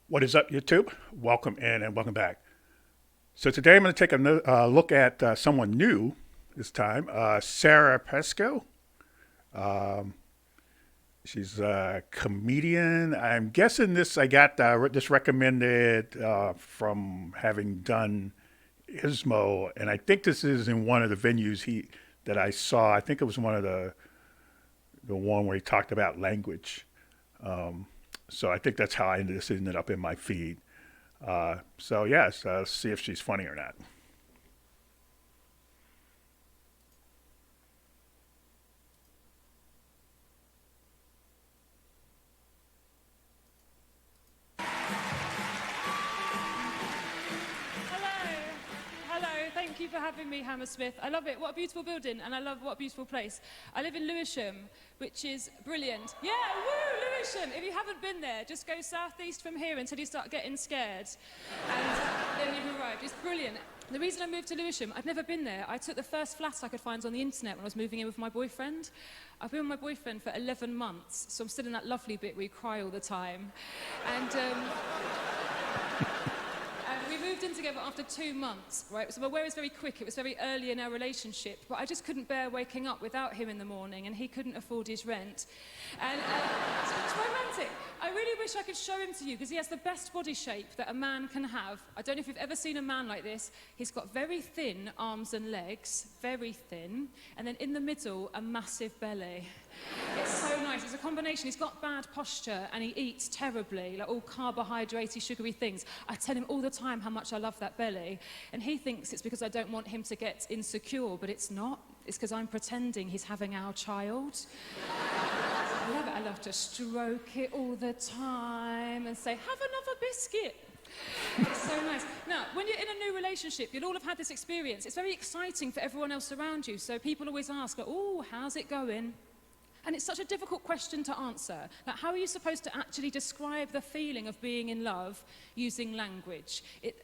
What is up, YouTube? Welcome in and welcome back. So today I'm going to take a look at someone new this time, Sara Pascoe. Um, she's a comedian. I'm guessing this I got this recommended from having done Ismo, and I think this is in one of the venues he that I saw. I think it was one of the one where he talked about language. Um, so I think that's how this ended up in my feed. So yes, let's see if she's funny or not. Hello. Hello. Thank you for having me, Hammersmith. I love it. What a beautiful building, and I love what a beautiful place. I live in Lewisham, which is brilliant. Yeah, woo, Lewisham. If you haven't been there, just go southeast from here until you start getting scared, and then you've arrived. It's brilliant. The reason I moved to Lewisham, I'd never been there. I took the first flat I could find on the internet when I was moving in with my boyfriend. I've been with my boyfriend for 11 months, so I'm still in that lovely bit where you cry all the time. And we moved in together after 2 months, right? So where it was very quick, it was very early in our relationship, but I just couldn't bear waking up without him in the morning, and he couldn't afford his rent. And so it's romantic. I really wish I could show him to you, because he has the best body shape that a man can have. I don't know if you've ever seen a man like this. He's got very thin arms and legs, very thin, and then in the middle, a massive belly. It's so nice. It's a combination. He's got bad posture and he eats terribly, like all carbohydratey, sugary things. I tell him all the time how much I love that belly, and he thinks it's because I don't want him to get insecure, but it's not. It's because I'm pretending he's having our child. I love it. I love to stroke it all the time and say, have another biscuit. It's so nice. Now, when you're in a new relationship, you'll all have had this experience. It's very exciting for everyone else around you, so people always ask, like, oh, how's it going? And it's such a difficult question to answer. Like, how are you supposed to actually describe the feeling of being in love using language? It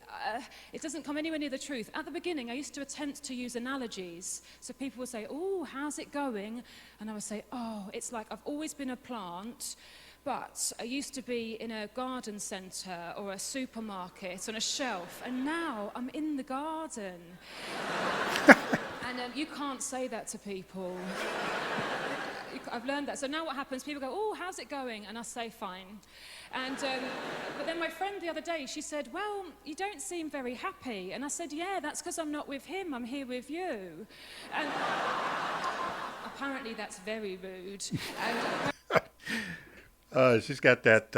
doesn't come anywhere near the truth. At the beginning, I used to attempt to use analogies. So people would say, oh, how's it going? And I would say, oh, it's like I've always been a plant, but I used to be in a garden centre or a supermarket on a shelf, and now I'm in the garden. And you can't say that to people. I've learned that. So now what happens, people go, oh, how's it going? And I say, fine. And, but then my friend the other day, she said, well, you don't seem very happy. And I said, yeah, that's because I'm not with him, I'm here with you. And apparently that's very rude. And She's got that.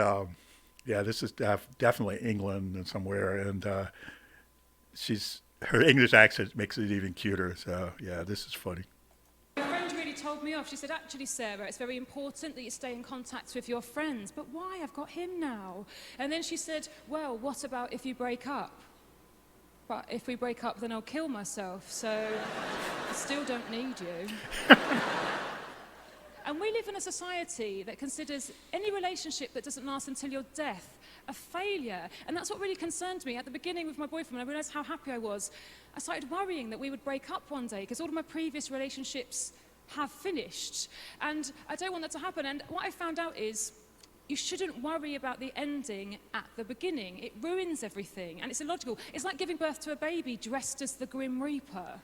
Yeah, this is definitely England and somewhere, and she's her English accent makes it even cuter. So yeah, this is funny. my friend really told me off. She said, actually, Sarah, it's very important that you stay in contact with your friends. But why? I've got him now. And then she said, well, what about if you break up? But if we break up, then I'll kill myself. So I still don't need you. And we live in a society that considers any relationship that doesn't last until your death a failure. And that's what really concerned me. At the beginning with my boyfriend, when I realised how happy I was, I started worrying that we would break up one day, because all of my previous relationships have finished. And I don't want that to happen. And what I found out is, you shouldn't worry about the ending at the beginning. It ruins everything, and it's illogical. It's like giving birth to a baby dressed as the Grim Reaper.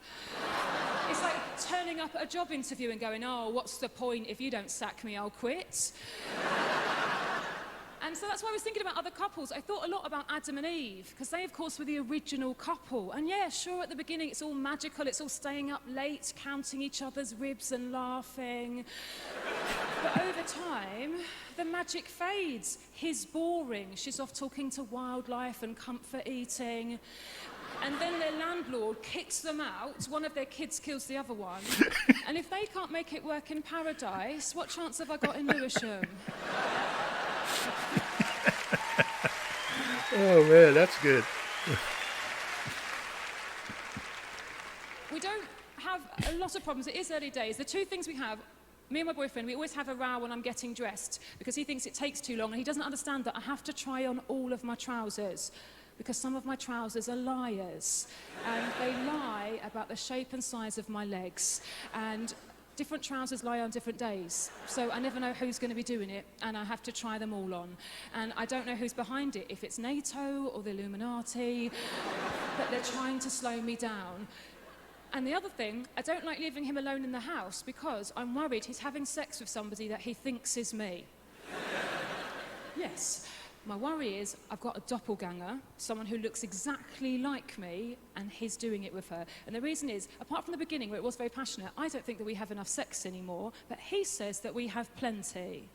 It's like turning up at a job interview and going, oh, what's the point? If you don't sack me, I'll quit. And so that's why I was thinking about other couples. I thought a lot about Adam and Eve, because they, of course, were the original couple. And yeah, sure, at the beginning, it's all magical. It's all staying up late, counting each other's ribs and laughing. But over time, the magic fades. He's boring. She's off talking to wildlife and comfort eating. And then their landlord kicks them out. One of their kids kills the other one. And if they can't make it work in paradise, what chance have I got in Lewisham? Oh man, that's good. We don't have a lot of problems. It is early days. The two things we have, me and my boyfriend, we always have a row when I'm getting dressed, because he thinks it takes too long, and he doesn't understand that I have to try on all of my trousers, because some of my trousers are liars, and they lie about the shape and size of my legs. And different trousers lie on different days. So I never know who's going to be doing it, and I have to try them all on. And I don't know who's behind it, if it's NATO or the Illuminati, but they're trying to slow me down. And the other thing, I don't like leaving him alone in the house because I'm worried he's having sex with somebody that he thinks is me. Yes. My worry is I've got a doppelganger, someone who looks exactly like me, and he's doing it with her. And the reason is, apart from the beginning where it was very passionate, I don't think that we have enough sex anymore, but he says that we have plenty.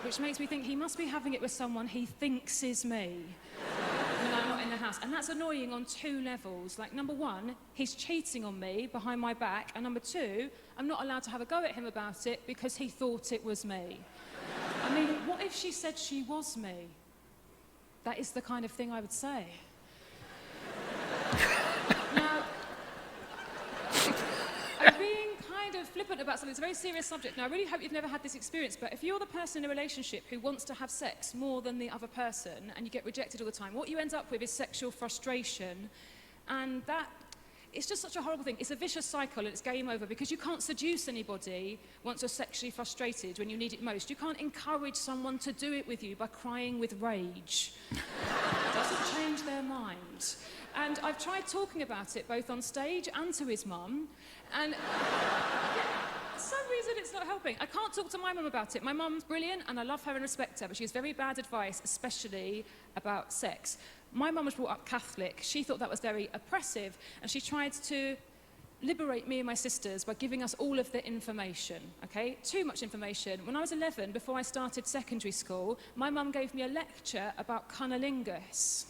Which makes me think he must be having it with someone he thinks is me when I'm not in the house. And that's annoying on 2 levels. Like, number 1, he's cheating on me behind my back, and number 2, I'm not allowed to have a go at him about it because he thought it was me. I mean, what if she said she was me? That is the kind of thing I would say. Now, I'm being kind of flippant about something. It's a very serious subject. Now, I really hope you've never had this experience, but if you're the person in a relationship who wants to have sex more than the other person and you get rejected all the time, what you end up with is sexual frustration, and that it's just such a horrible thing. It's a vicious cycle and it's game over because you can't seduce anybody once you're sexually frustrated when you need it most. You can't encourage someone to do it with you by crying with rage. It doesn't change their mind. And I've tried talking about it both on stage and to his mum, and for some reason it's not helping. I can't talk to my mum about it. My mum's brilliant and I love her and respect her, but she has very bad advice, especially about sex. My mum was brought up Catholic. She thought that was very oppressive, and she tried to liberate me and my sisters by giving us all of the information, okay? Too much information. When I was 11, before I started secondary school, my mum gave me a lecture about cunnilingus.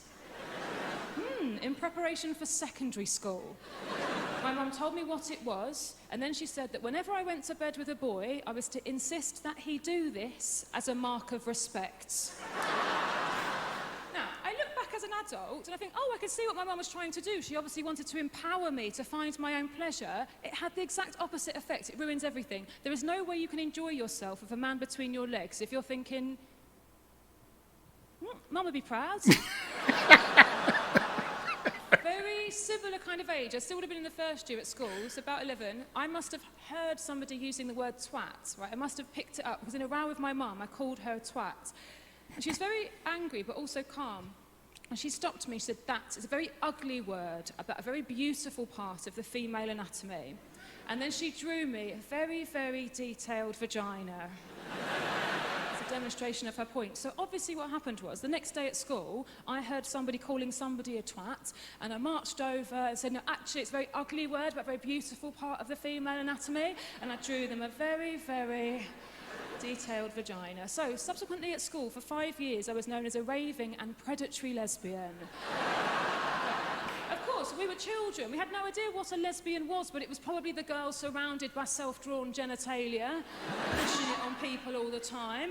In preparation for secondary school. My mum told me what it was, and then she said that whenever I went to bed with a boy, I was to insist that he do this as a mark of respect. Now, I look back as an adult and I think, oh, I can see what my mum was trying to do. She obviously wanted to empower me to find my own pleasure. It had the exact opposite effect. It ruins everything. There is no way you can enjoy yourself with a man between your legs if you're thinking, Mum would be proud. Very similar kind of age. I still would have been in the first year at school, so about 11. I must have heard somebody using the word twat, right? I must have picked it up, because in a row with my mum, I called her a twat. And she was very angry, but also calm. And she stopped me, she said, that is a very ugly word about a very beautiful part of the female anatomy. And then she drew me a very, very detailed vagina. It's a demonstration of her point. So obviously what happened was, the next day at school, I heard somebody calling somebody a twat, and I marched over and said, no, actually it's a very ugly word, but a very beautiful part of the female anatomy, and I drew them a very, very detailed vagina. So subsequently at school, for 5 years, I was known as a raving and predatory lesbian. Of course, we were children. We had no idea what a lesbian was, but it was probably the girl surrounded by self-drawn genitalia, pushing it on people all the time.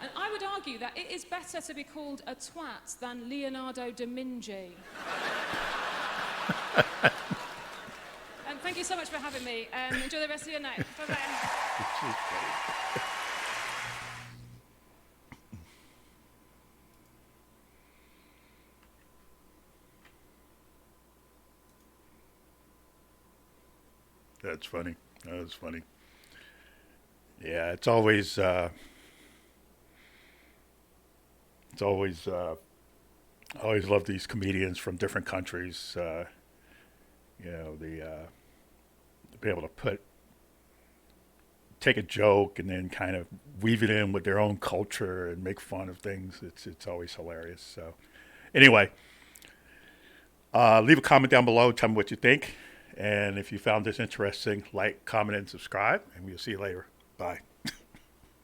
And I would argue that it is better to be called a twat than Leonardo da Vinci. And thank you so much for having me. Enjoy the rest of your night. Bye-bye. That's funny. That was funny. Yeah, it's always I always love these comedians from different countries. You know, to be able to take a joke and then kind of weave it in with their own culture and make fun of things. It's always hilarious. So, anyway, leave a comment down below. Tell me what you think. And if you found this interesting, like, comment, and subscribe. And we'll see you later. Bye.